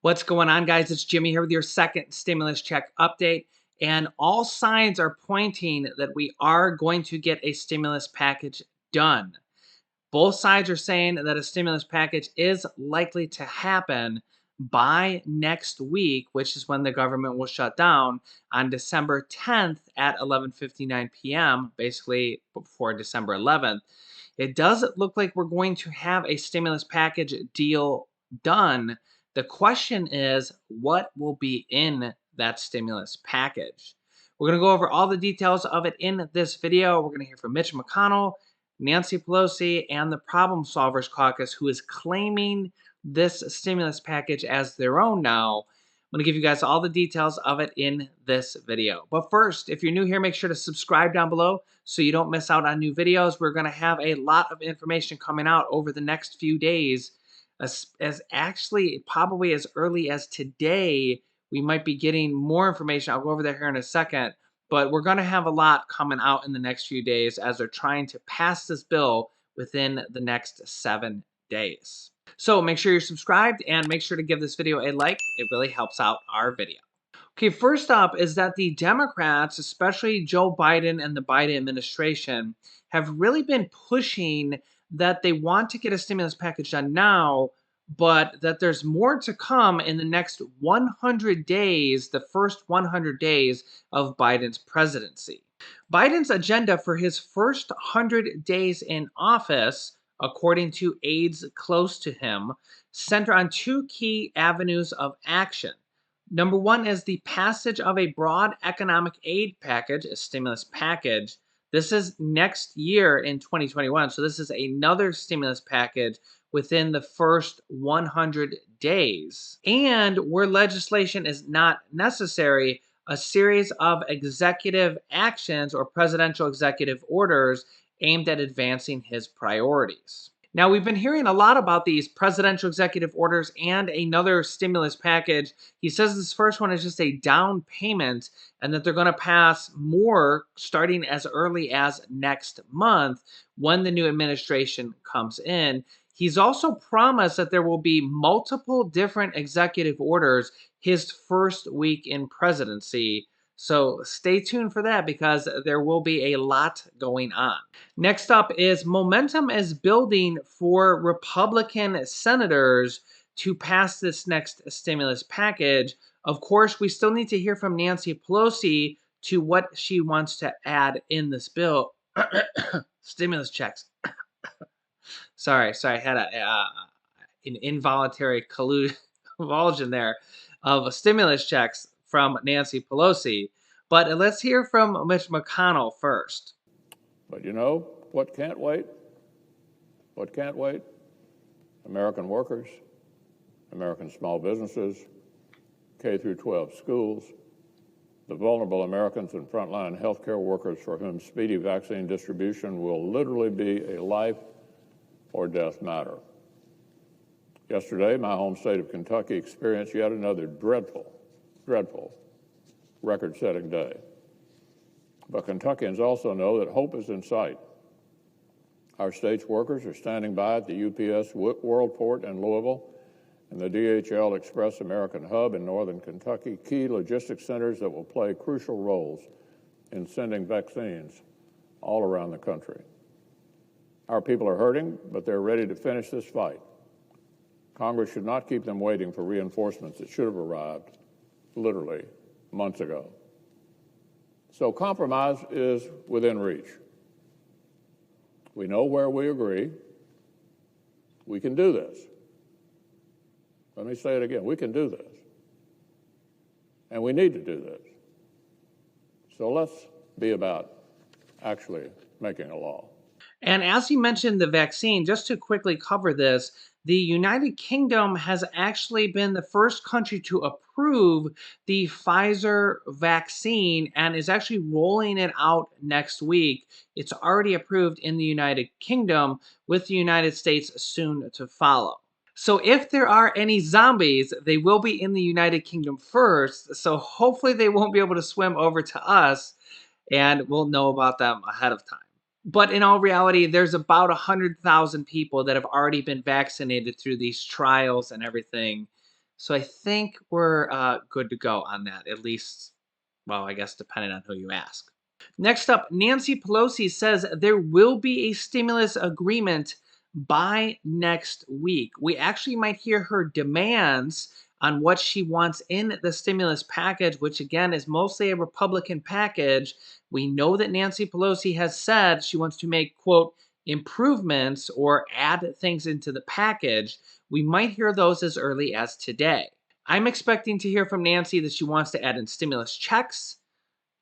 What's going on, guys? It's Jimmy here with your second stimulus check update. And all signs are pointing that we are going to get a stimulus package done. Both sides are saying that a stimulus package is likely to happen by next week, which is when the government will shut down on December 10th at 11:59 p.m., basically before December 11th. It does look like we're going to have a stimulus package deal done. The question is, what will be in that stimulus package? We're going to go over all the details of it in this video. We're going to hear from Mitch McConnell, Nancy Pelosi, and the Problem Solvers Caucus, who is claiming this stimulus package as their own now. I'm going to give you guys all the details of it in this video. But first, if you're new here, make sure to subscribe down below so you don't miss out on new videos. We're going to have a lot of information coming out over the next few days, as actually probably as early as today. We might be getting more information. I'll go over there here in a second. But we're going to have a lot coming out in the next few days as they're trying to pass this bill within the next 7 days. So make sure you're subscribed and make sure to give this video a like. It really helps out our video. Okay, first up is that the Democrats, especially Joe Biden and the Biden administration, have really been pushing that they want to get a stimulus package done now, but that there's more to come in the next 100 days, the first 100 days of Biden's presidency. Biden's agenda for his first 100 days in office, according to aides close to him, center on two key avenues of action. Number one is the passage of a broad economic aid package, a stimulus package. This is next year in 2021. So this is another stimulus package within the first 100 days. And where legislation is not necessary, a series of executive actions or presidential executive orders aimed at advancing his priorities. Now, we've been hearing a lot about these presidential executive orders and another stimulus package. He says this first one is just a down payment and that they're going to pass more starting as early as next month when the new administration comes in. He's also promised that there will be multiple different executive orders his first week in presidency. So stay tuned for that because there will be a lot going on. Next up is momentum is building for Republican senators to pass this next stimulus package. Of course, we still need to hear from Nancy Pelosi to what she wants to add in this bill. Stimulus checks. Sorry, I had an involuntary convulsion there of stimulus checks from Nancy Pelosi. But let's hear from Mitch McConnell first. But you know what can't wait? What can't wait? American workers, American small businesses, K through 12 schools, the vulnerable Americans and frontline healthcare workers for whom speedy vaccine distribution will literally be a life or death matter. Yesterday, my home state of Kentucky experienced yet another dreadful record-setting day. But Kentuckians also know that hope is in sight. Our state's workers are standing by at the UPS Worldport in Louisville and the DHL Express American Hub in northern Kentucky, key logistics centers that will play crucial roles in sending vaccines all around the country. Our people are hurting, but they're ready to finish this fight. Congress should not keep them waiting for reinforcements that should have arrived literally months ago. So compromise is within reach. We know where we agree. We can do this. Let me say it again. We can do this. And we need to do this. So let's be about actually making a law. And as you mentioned, the vaccine, just to quickly cover this, the United Kingdom has actually been the first country to approve the Pfizer vaccine and is actually rolling it out next week. It's already approved in the United Kingdom, with the United States soon to follow. So if there are any zombies, they will be in the United Kingdom first. So hopefully they won't be able to swim over to us, and we'll know about them ahead of time. But in all reality, there's about 100,000 people that have already been vaccinated through these trials and everything. So I think we're good to go on that, at least, well, I guess depending on who you ask. Next up, Nancy Pelosi says there will be a stimulus agreement by next week. We actually might hear her demands on what she wants in the stimulus package, which again is mostly a Republican package. We know that Nancy Pelosi has said she wants to make, quote, improvements or add things into the package. We might hear those as early as today. I'm expecting to hear from Nancy that she wants to add in stimulus checks.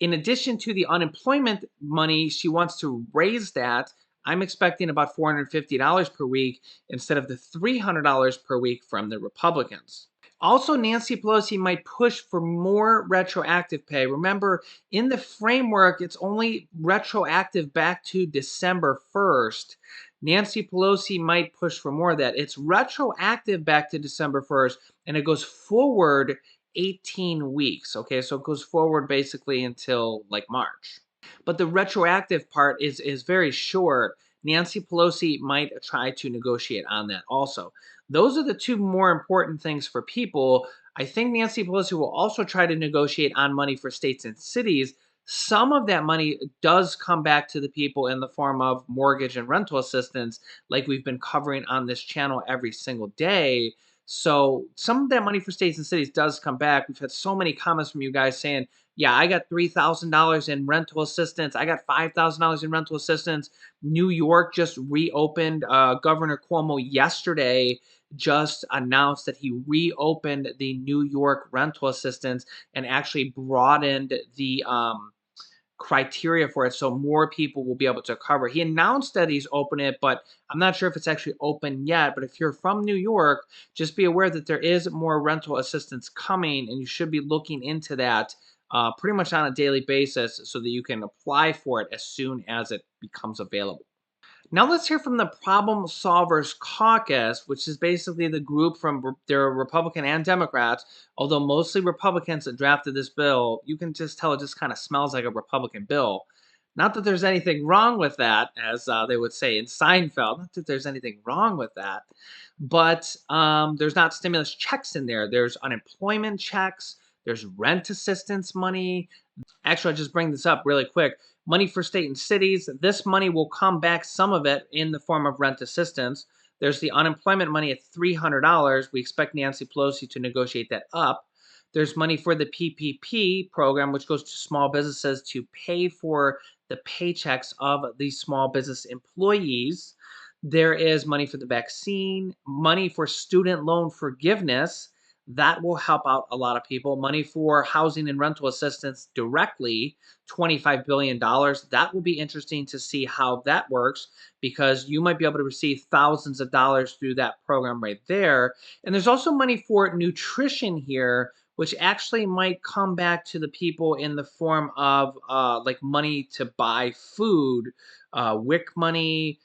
In addition to the unemployment money, she wants to raise that. I'm expecting about $450 per week instead of the $300 per week from the Republicans. Also, Nancy Pelosi might push for more retroactive pay. Remember, in the framework, it's only retroactive back to December 1st. Nancy Pelosi might push for more of that. It's retroactive back to December 1st, and it goes forward 18 weeks. Okay, so it goes forward basically until like March. But the retroactive part is very short. Nancy Pelosi might try to negotiate on that also. Those are the two more important things for people. I think Nancy Pelosi will also try to negotiate on money for states and cities. Some of that money does come back to the people in the form of mortgage and rental assistance, like we've been covering on this channel every single day. So some of that money for states and cities does come back. We've had so many comments from you guys saying, yeah, I got $3,000 in rental assistance. I got $5,000 in rental assistance. New York just reopened. Governor Cuomo yesterday just announced that he reopened the New York rental assistance and actually broadened the criteria for it so more people will be able to cover. He announced that he's opening it, but I'm not sure if it's actually open yet. But if you're from New York, just be aware that there is more rental assistance coming, and you should be looking into that pretty much on a daily basis so that you can apply for it as soon as it becomes available. Now let's hear from the Problem Solvers Caucus, which is basically the group from they're Republican and Democrats, although mostly Republicans that drafted this bill. You can just tell it just kind of smells like a Republican bill. Not that there's anything wrong with that, as they would say in Seinfeld. Not that there's anything wrong with that, but there's not stimulus checks in there. There's unemployment checks. There's rent assistance money. Actually, I'll just bring this up really quick. Money for state and cities. This money will come back, some of it, in the form of rent assistance. There's the unemployment money at $300. We expect Nancy Pelosi to negotiate that up. There's money for the PPP program, which goes to small businesses to pay for the paychecks of these small business employees. There is money for the vaccine, money for student loan forgiveness. That will help out a lot of people. Money for housing and rental assistance directly, $25 billion. That will be interesting to see how that works because you might be able to receive thousands of dollars through that program right there. And there's also money for nutrition here, which actually might come back to the people in the form of like money to buy food, WIC money,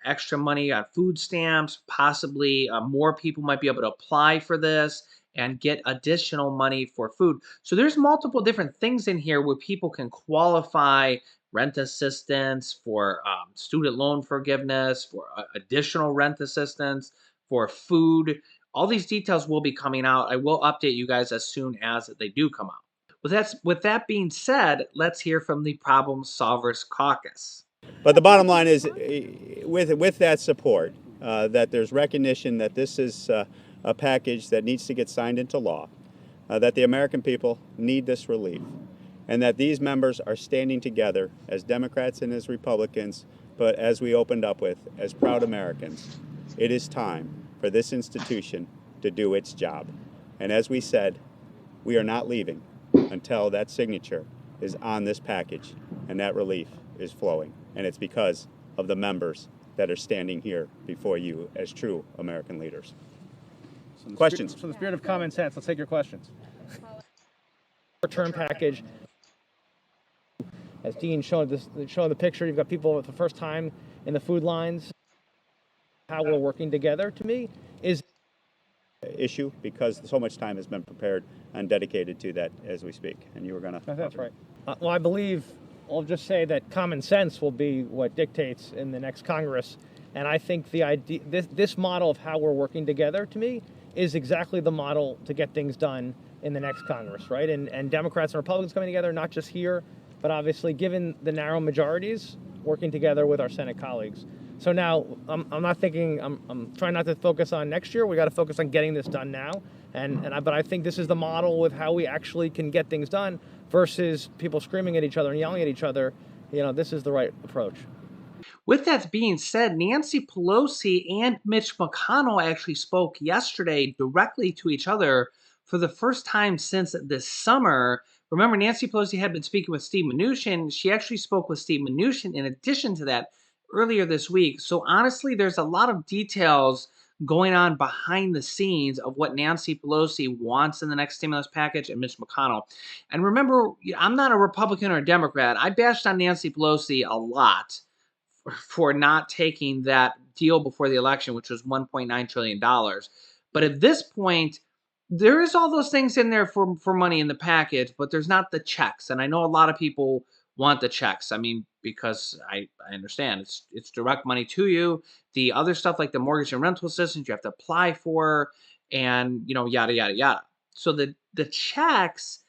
extra money on food stamps. Possibly more people might be able to apply for this and get additional money for food. So there's multiple different things in here where people can qualify rent assistance, for student loan forgiveness, for additional rent assistance, for food. All these details will be coming out. I will update you guys as soon as they do come out. With that being said, let's hear from the Problem Solvers Caucus. But the bottom line is, with that support, that there's recognition that this is a package that needs to get signed into law, that the American people need this relief, and that these members are standing together as Democrats and as Republicans, but as we opened up with, as proud Americans. It is time for this institution to do its job. And as we said, we are not leaving until that signature is on this package and that relief is flowing. And it's because of the members that are standing here before you as true American leaders. Questions? So in the spirit of common sense, let's take your questions. Return package. As Dean showed the picture, you've got people for the first time in the food lines. How we're working together, to me, is issue because so much time has been prepared and dedicated to that as we speak. And you were going to... That's right. Well, I believe, I'll just say that common sense will be what dictates in the next Congress. And I think the idea, this model of how we're working together, to me, is exactly the model to get things done in the next Congress, right? And Democrats and Republicans coming together, not just here, but obviously given the narrow majorities, working together with our Senate colleagues. So now I'm not thinking, I'm trying not to focus on next year. We got to focus on getting this done now. But I think this is the model with how we actually can get things done versus people screaming at each other and yelling at each other. You know, this is the right approach. With that being said, Nancy Pelosi and Mitch McConnell actually spoke yesterday directly to each other for the first time since this summer. Remember, Nancy Pelosi had been speaking with Steve Mnuchin. She actually spoke with Steve Mnuchin in addition to that earlier this week. So honestly, there's a lot of details going on behind the scenes of what Nancy Pelosi wants in the next stimulus package and Mitch McConnell. And remember, I'm not a Republican or a Democrat. I bashed on Nancy Pelosi a lot for not taking that deal before the election, which was $1.9 trillion. But at this point, there is all those things in there for money in the package, but there's not the checks. And I know a lot of people want the checks. I mean, because I understand it's direct money to you. The other stuff like the mortgage and rental assistance you have to apply for, and yada yada yada. So the checks,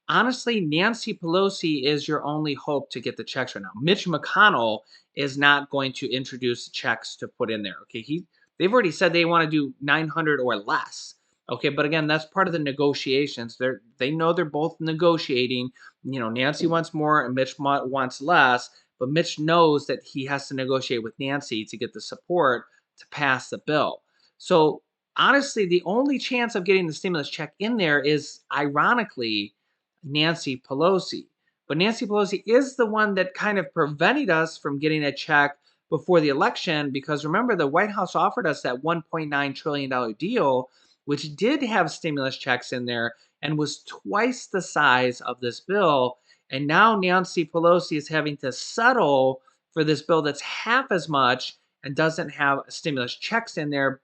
honestly, Nancy Pelosi is your only hope to get the checks right now. Mitch McConnell is not going to introduce checks to put in there. Okay, they've already said they want to do 900 or less. Okay, but again, that's part of the negotiations. They know they're both negotiating. Nancy wants more and Mitch wants less, but Mitch knows that he has to negotiate with Nancy to get the support to pass the bill. So honestly, the only chance of getting the stimulus check in there is, ironically, Nancy Pelosi. But Nancy Pelosi is the one that kind of prevented us from getting a check before the election, because remember, the White House offered us that $1.9 trillion deal, which did have stimulus checks in there and was twice the size of this bill. And now Nancy Pelosi is having to settle for this bill that's half as much and doesn't have stimulus checks in there,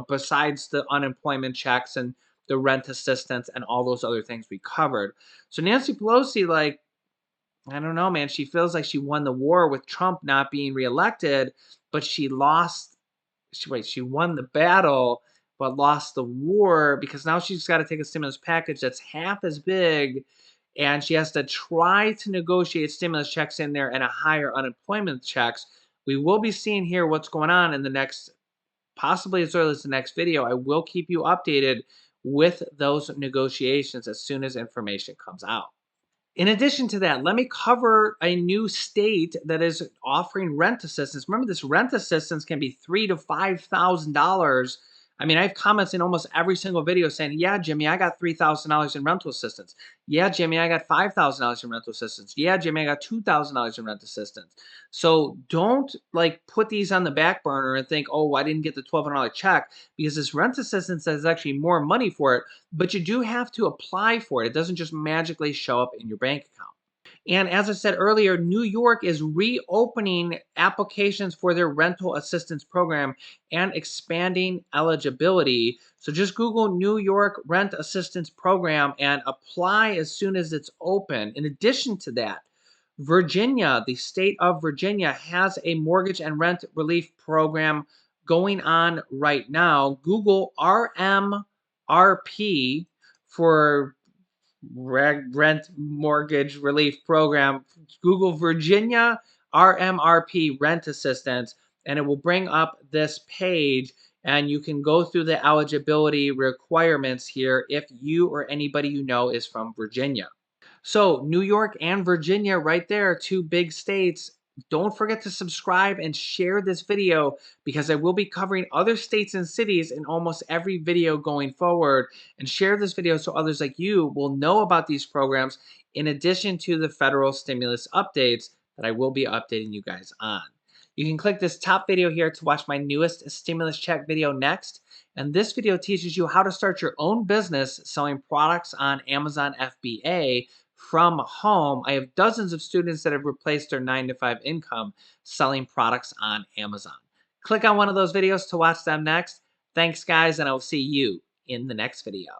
besides the unemployment checks and the rent assistance and all those other things we covered. So Nancy Pelosi, like, I don't know, man. She feels like she won the war with Trump not being reelected, but she lost. She won the battle, but lost the war, because now she's got to take a stimulus package that's half as big, and she has to try to negotiate stimulus checks in there and a higher unemployment checks. We will be seeing here what's going on in the next, possibly as early as the next video. I will keep you updated with those negotiations as soon as information comes out. In addition to that, let me cover a new state that is offering rent assistance. Remember, this rent assistance can be $3,000 to $5,000. I mean, I have comments in almost every single video saying, "Yeah, Jimmy, I got $3,000 in rental assistance. Yeah, Jimmy, I got $5,000 in rental assistance. Yeah, Jimmy, I got $2,000 in rent assistance." So don't put these on the back burner and think, "Oh, I didn't get the $1,200 check," because this rent assistance has actually more money for it, but you do have to apply for it. It doesn't just magically show up in your bank account. And as I said earlier, New York is reopening applications for their rental assistance program and expanding eligibility. So just Google New York Rent Assistance Program and apply as soon as it's open. In addition to that, Virginia, the state of Virginia, has a mortgage and rent relief program going on right now. Google RMRP for rent mortgage relief program. Google Virginia RMRP rent assistance, and it will bring up this page, and you can go through the eligibility requirements here if you or anybody you know is from Virginia. So New York and Virginia right there, two big states. Don't forget to subscribe and share this video, because I will be covering other states and cities in almost every video going forward. And share this video so others like you will know about these programs, in addition to the federal stimulus updates that I will be updating you guys on. You can click this top video here to watch my newest stimulus check video next. And this video teaches you how to start your own business selling products on Amazon FBA from home. I have dozens of students that have replaced their 9-to-5 income selling products on Amazon. Click on one of those videos to watch them next. Thanks, guys, and I will see you in the next video.